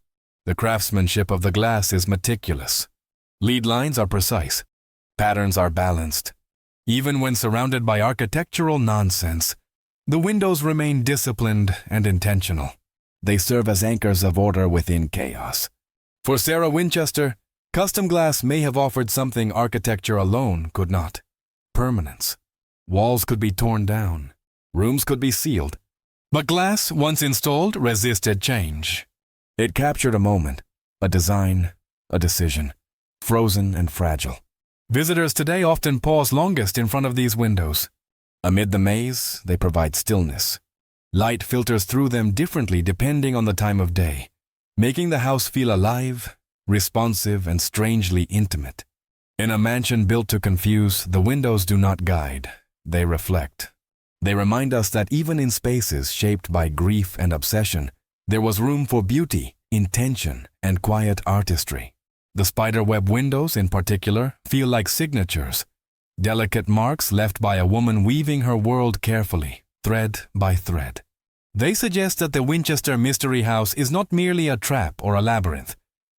The craftsmanship of the glass is meticulous. Lead lines are precise. Patterns are balanced. Even when surrounded by architectural nonsense, the windows remain disciplined and intentional. They serve as anchors of order within chaos. For Sarah Winchester, custom glass may have offered something architecture alone could not: permanence. Walls could be torn down. Rooms could be sealed. But glass, once installed, resisted change. It captured a moment, a design, a decision, frozen and fragile. Visitors today often pause longest in front of these windows. Amid the maze, they provide stillness. Light filters through them differently depending on the time of day, making the house feel alive, responsive, and strangely intimate. In a mansion built to confuse, the windows do not guide, they reflect. They remind us that even in spaces shaped by grief and obsession, there was room for beauty, intention, and quiet artistry. The spiderweb windows, in particular, feel like signatures, delicate marks left by a woman weaving her world carefully, thread by thread. They suggest that the Winchester Mystery House is not merely a trap or a labyrinth,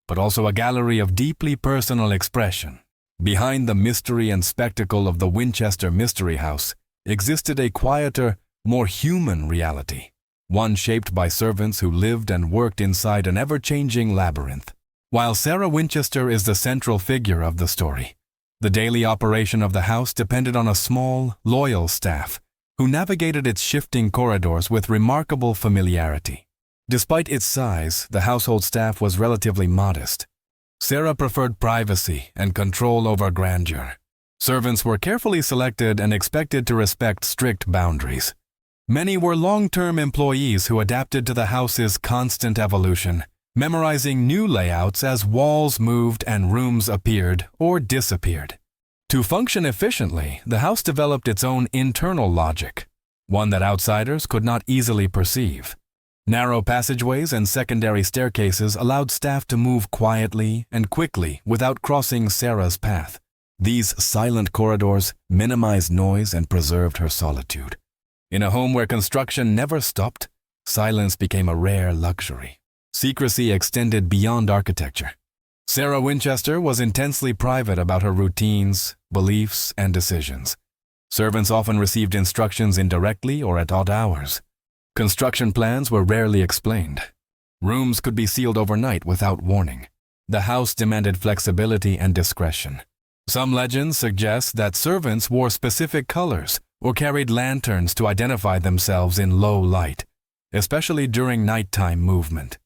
but also a gallery of deeply personal expression. Behind the mystery and spectacle of the Winchester Mystery House existed a quieter, more human reality, one shaped by servants who lived and worked inside an ever-changing labyrinth. While Sarah Winchester is the central figure of the story, the daily operation of the house depended on a small, loyal staff who navigated its shifting corridors with remarkable familiarity. Despite its size, the household staff was relatively modest. Sarah preferred privacy and control over grandeur. Servants were carefully selected and expected to respect strict boundaries. Many were long-term employees who adapted to the house's constant evolution, memorizing new layouts as walls moved and rooms appeared or disappeared. To function efficiently, the house developed its own internal logic, one that outsiders could not easily perceive. Narrow passageways and secondary staircases allowed staff to move quietly and quickly without crossing Sarah's path. These silent corridors minimized noise and preserved her solitude. In a home where construction never stopped, silence became a rare luxury. Secrecy extended beyond architecture. Sarah Winchester was intensely private about her routines, beliefs, and decisions. Servants often received instructions indirectly or at odd hours. Construction plans were rarely explained. Rooms could be sealed overnight without warning. The house demanded flexibility and discretion. Some legends suggest that servants wore specific colors or carried lanterns to identify themselves in low light, especially during nighttime movement.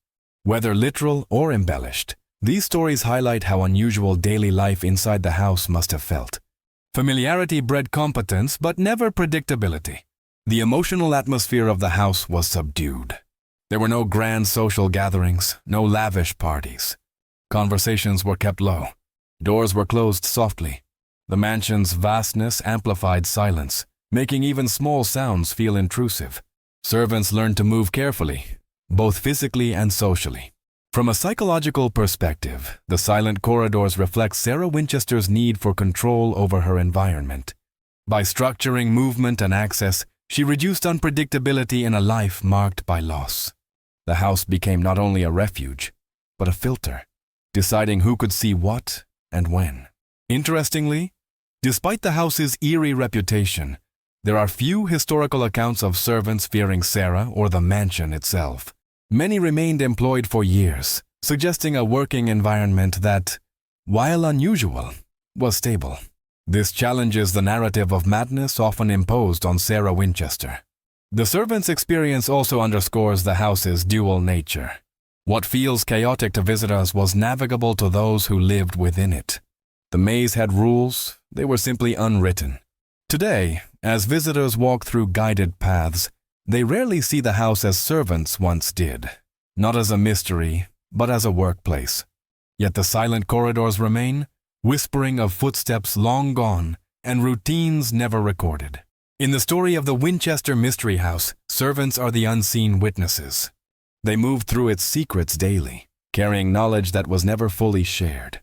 Whether literal or embellished, these stories highlight how unusual daily life inside the house must have felt. Familiarity bred competence, but never predictability. The emotional atmosphere of the house was subdued. There were no grand social gatherings, no lavish parties. Conversations were kept low. Doors were closed softly. The mansion's vastness amplified silence, making even small sounds feel intrusive. Servants learned to move carefully, both physically and socially. From a psychological perspective, the silent corridors reflect Sarah Winchester's need for control over her environment. By structuring movement and access, she reduced unpredictability in a life marked by loss. The house became not only a refuge, but a filter, deciding who could see what and when. Interestingly, despite the house's eerie reputation, there are few historical accounts of servants fearing Sarah or the mansion itself. Many remained employed for years, suggesting a working environment that, while unusual, was stable. This challenges the narrative of madness often imposed on Sarah Winchester. The servant's experience also underscores the house's dual nature. What feels chaotic to visitors was navigable to those who lived within it. The maze had rules, they were simply unwritten. Today, as visitors walk through guided paths, they rarely see the house as servants once did, not as a mystery, but as a workplace. Yet the silent corridors remain, whispering of footsteps long gone and routines never recorded. In the story of the Winchester Mystery House, servants are the unseen witnesses. They move through its secrets daily, carrying knowledge that was never fully shared.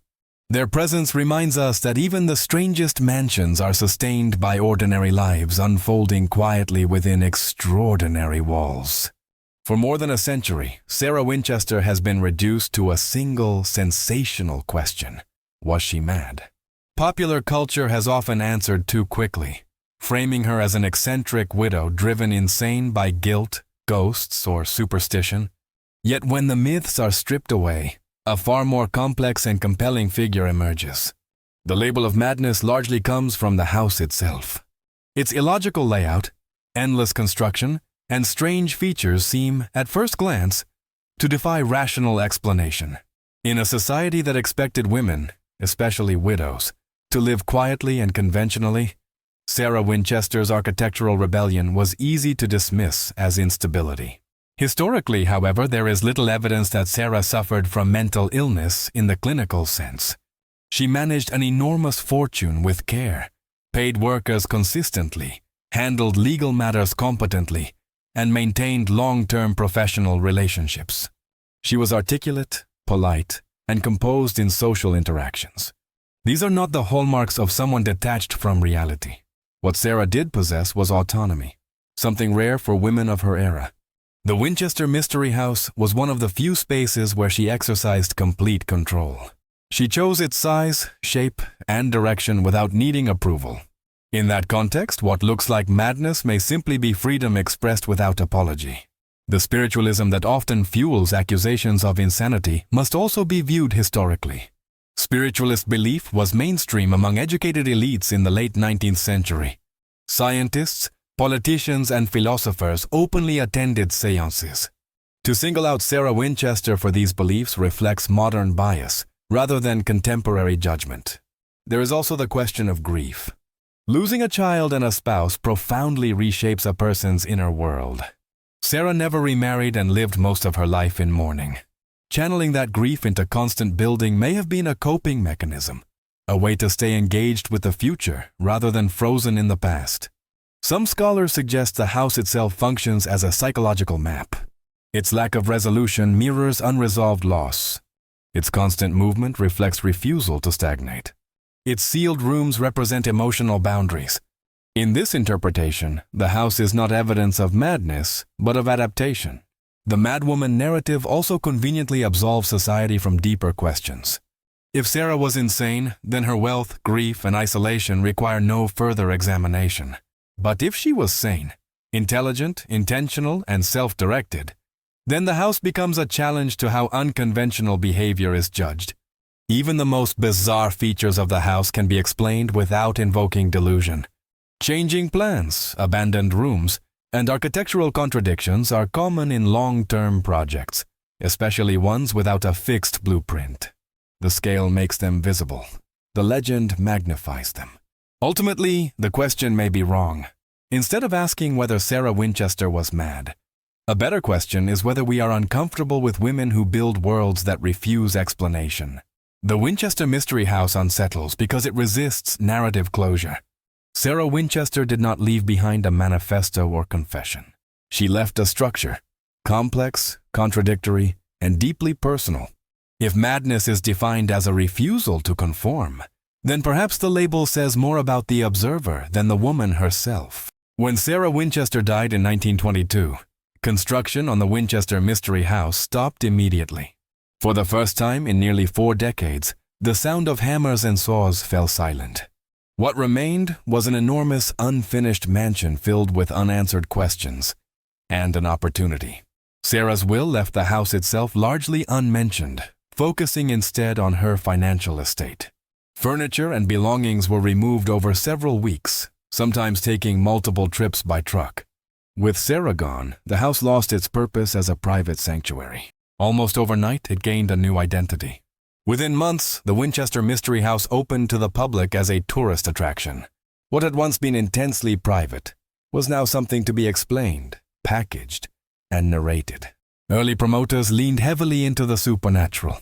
Their presence reminds us that even the strangest mansions are sustained by ordinary lives unfolding quietly within extraordinary walls. For more than a century, Sarah Winchester has been reduced to a single sensational question: was she mad? Popular culture has often answered too quickly, framing her as an eccentric widow driven insane by guilt, ghosts, or superstition. Yet when the myths are stripped away, a far more complex and compelling figure emerges. The label of madness largely comes from the house itself. Its illogical layout, endless construction, and strange features seem, at first glance, to defy rational explanation. In a society that expected women, especially widows, to live quietly and conventionally, Sarah Winchester's architectural rebellion was easy to dismiss as instability. Historically, however, there is little evidence that Sarah suffered from mental illness in the clinical sense. She managed an enormous fortune with care, paid workers consistently, handled legal matters competently, and maintained long-term professional relationships. She was articulate, polite, and composed in social interactions. These are not the hallmarks of someone detached from reality. What Sarah did possess was autonomy, something rare for women of her era. The Winchester Mystery House was one of the few spaces where she exercised complete control. She chose its size, shape, and direction without needing approval. In that context, what looks like madness may simply be freedom expressed without apology. The spiritualism that often fuels accusations of insanity must also be viewed historically. Spiritualist belief was mainstream among educated elites in the late 19th century. Scientists, politicians, and philosophers openly attended seances. To single out Sarah Winchester for these beliefs reflects modern bias, rather than contemporary judgment. There is also the question of grief. Losing a child and a spouse profoundly reshapes a person's inner world. Sarah never remarried and lived most of her life in mourning. Channeling that grief into constant building may have been a coping mechanism, a way to stay engaged with the future rather than frozen in the past. Some scholars suggest the house itself functions as a psychological map. Its lack of resolution mirrors unresolved loss. Its constant movement reflects refusal to stagnate. Its sealed rooms represent emotional boundaries. In this interpretation, the house is not evidence of madness, but of adaptation. The madwoman narrative also conveniently absolves society from deeper questions. If Sarah was insane, then her wealth, grief, and isolation require no further examination. But if she was sane, intelligent, intentional, and self-directed, then the house becomes a challenge to how unconventional behavior is judged. Even the most bizarre features of the house can be explained without invoking delusion. Changing plans, abandoned rooms, and architectural contradictions are common in long-term projects, especially ones without a fixed blueprint. The scale makes them visible. The legend magnifies them. Ultimately, the question may be wrong. Instead of asking whether Sarah Winchester was mad, a better question is whether we are uncomfortable with women who build worlds that refuse explanation. The Winchester Mystery House unsettles because it resists narrative closure. Sarah Winchester did not leave behind a manifesto or confession. She left a structure, complex, contradictory, and deeply personal. If madness is defined as a refusal to conform, then perhaps the label says more about the observer than the woman herself. When Sarah Winchester died in 1922, construction on the Winchester Mystery House stopped immediately. For the first time in nearly 4 decades, the sound of hammers and saws fell silent. What remained was an enormous, unfinished mansion filled with unanswered questions and an opportunity. Sarah's will left the house itself largely unmentioned, focusing instead on her financial estate. Furniture and belongings were removed over several weeks, sometimes taking multiple trips by truck. With Sarah gone, the house lost its purpose as a private sanctuary. Almost overnight, it gained a new identity. Within months, the Winchester Mystery House opened to the public as a tourist attraction. What had once been intensely private was now something to be explained, packaged, and narrated. Early promoters leaned heavily into the supernatural.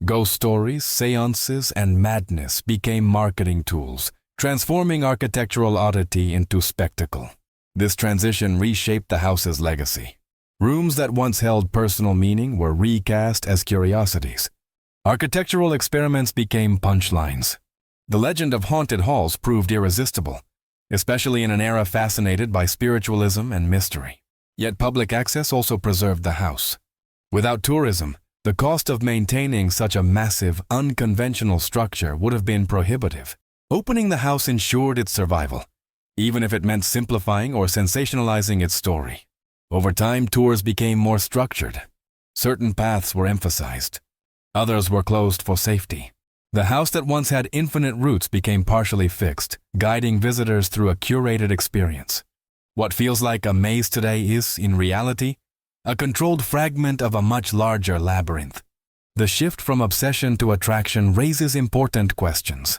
Ghost stories, seances, and madness became marketing tools, transforming architectural oddity into spectacle. This transition reshaped the house's legacy. Rooms that once held personal meaning were recast as curiosities. Architectural experiments became punchlines. The legend of haunted halls proved irresistible, especially in an era fascinated by spiritualism and mystery. Yet public access also preserved the house. Without tourism, the cost of maintaining such a massive, unconventional structure would have been prohibitive. Opening the house ensured its survival, even if it meant simplifying or sensationalizing its story. Over time, tours became more structured. Certain paths were emphasized. Others were closed for safety. The house that once had infinite routes became partially fixed, guiding visitors through a curated experience. What feels like a maze today is, in reality, a controlled fragment of a much larger labyrinth. The shift from obsession to attraction raises important questions.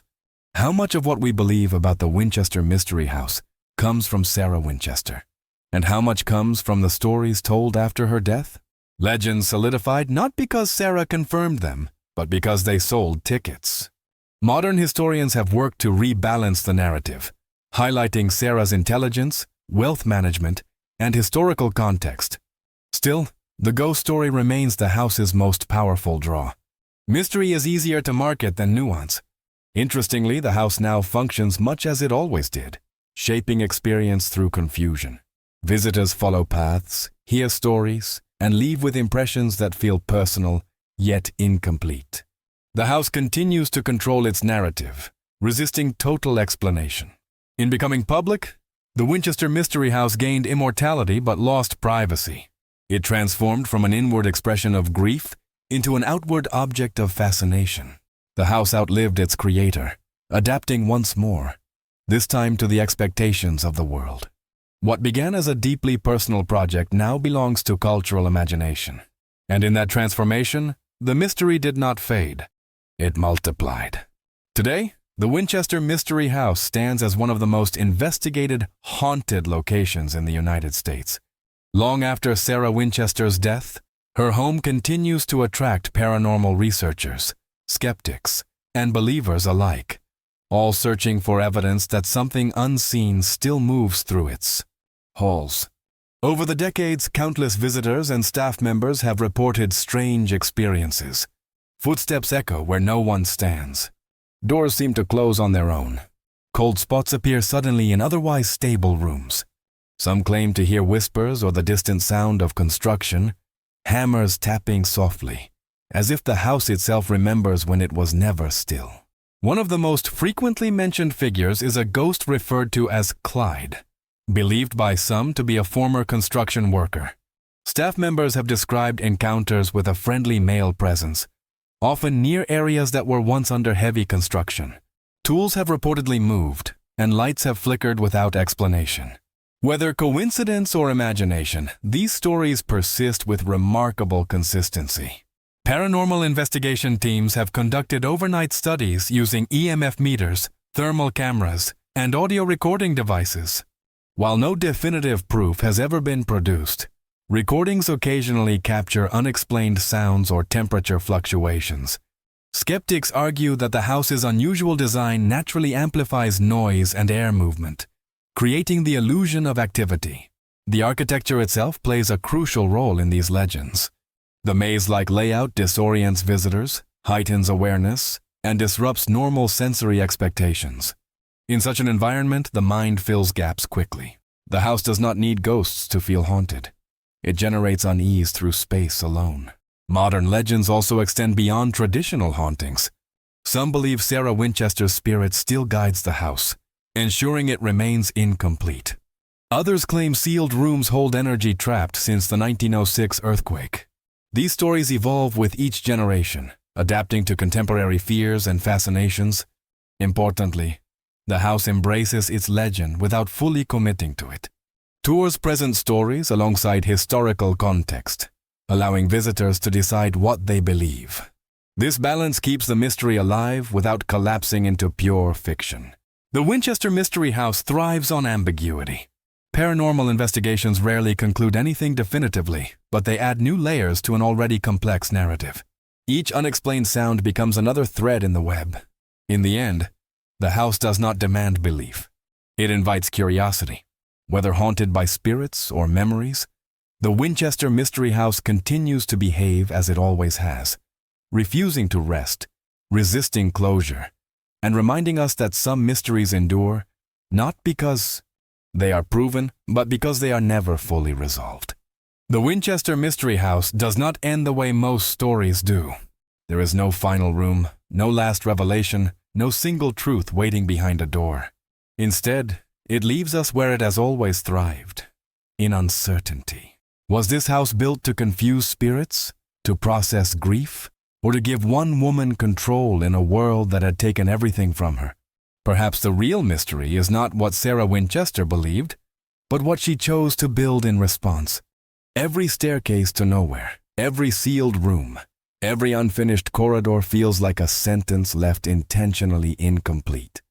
How much of what we believe about the Winchester Mystery House comes from Sarah Winchester? And how much comes from the stories told after her death? Legends solidified not because Sarah confirmed them, but because they sold tickets. Modern historians have worked to rebalance the narrative, highlighting Sarah's intelligence, wealth management, and historical context. Still, the ghost story remains the house's most powerful draw. Mystery is easier to market than nuance. Interestingly, the house now functions much as it always did, shaping experience through confusion. Visitors follow paths, hear stories, and leave with impressions that feel personal, yet incomplete. The house continues to control its narrative, resisting total explanation. In becoming public, the Winchester Mystery House gained immortality but lost privacy. It transformed from an inward expression of grief into an outward object of fascination. The house outlived its creator, adapting once more, this time to the expectations of the world. What began as a deeply personal project now belongs to cultural imagination. And in that transformation, the mystery did not fade. it multiplied. Today, the Winchester Mystery House stands as one of the most investigated, haunted locations in the United States. Long after Sarah Winchester's death, her home continues to attract paranormal researchers, skeptics, and believers alike, all searching for evidence that something unseen still moves through its halls. Over the decades, countless visitors and staff members have reported strange experiences. Footsteps echo where no one stands. Doors seem to close on their own. Cold spots appear suddenly in otherwise stable rooms. Some claim to hear whispers or the distant sound of construction, hammers tapping softly, as if the house itself remembers when it was never still. One of the most frequently mentioned figures is a ghost referred to as Clyde, believed by some to be a former construction worker. Staff members have described encounters with a friendly male presence, often near areas that were once under heavy construction. Tools have reportedly moved, and lights have flickered without explanation. Whether coincidence or imagination, these stories persist with remarkable consistency. Paranormal investigation teams have conducted overnight studies using EMF meters, thermal cameras, and audio recording devices. While no definitive proof has ever been produced, recordings occasionally capture unexplained sounds or temperature fluctuations. Skeptics argue that the house's unusual design naturally amplifies noise and air movement, creating the illusion of activity. The architecture itself plays a crucial role in these legends. The maze-like layout disorients visitors, heightens awareness, and disrupts normal sensory expectations. In such an environment, the mind fills gaps quickly. The house does not need ghosts to feel haunted. It generates unease through space alone. Modern legends also extend beyond traditional hauntings. Some believe Sarah Winchester's spirit still guides the house, ensuring it remains incomplete. Others claim sealed rooms hold energy trapped since the 1906 earthquake. These stories evolve with each generation, adapting to contemporary fears and fascinations. Importantly, the house embraces its legend without fully committing to it. Tours present stories alongside historical context, allowing visitors to decide what they believe. This balance keeps the mystery alive without collapsing into pure fiction. The Winchester Mystery House thrives on ambiguity. Paranormal investigations rarely conclude anything definitively, but they add new layers to an already complex narrative. Each unexplained sound becomes another thread in the web. In the end, the house does not demand belief. It invites curiosity. Whether haunted by spirits or memories, the Winchester Mystery House continues to behave as it always has, refusing to rest, resisting closure, and reminding us that some mysteries endure, not because they are proven, but because they are never fully resolved. The Winchester Mystery House does not end the way most stories do. There is no final room, no last revelation, no single truth waiting behind a door. Instead, it leaves us where it has always thrived, in uncertainty. Was this house built to confuse spirits, to process grief, or to give one woman control in a world that had taken everything from her? Perhaps the real mystery is not what Sarah Winchester believed, but what she chose to build in response. Every staircase to nowhere, every sealed room, every unfinished corridor feels like a sentence left intentionally incomplete.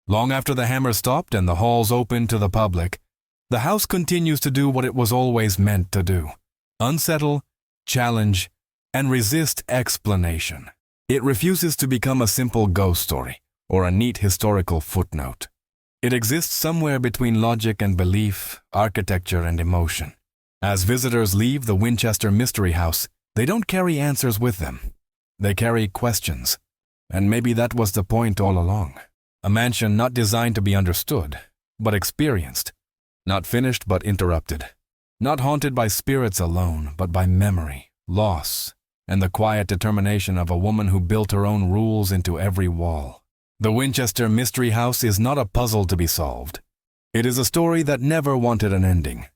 Long after the hammer stopped and the halls opened to the public, the house continues to do what it was always meant to do: unsettle, challenge, and resist explanation. It refuses to become a simple ghost story or a neat historical footnote. It exists somewhere between logic and belief, architecture and emotion. As visitors leave the Winchester Mystery House, they don't carry answers with them. They carry questions. And maybe that was the point all along. A mansion not designed to be understood, but experienced. Not finished, but interrupted. Not haunted by spirits alone, but by memory, loss, and the quiet determination of a woman who built her own rules into every wall. The Winchester Mystery House is not a puzzle to be solved. It is a story that never wanted an ending,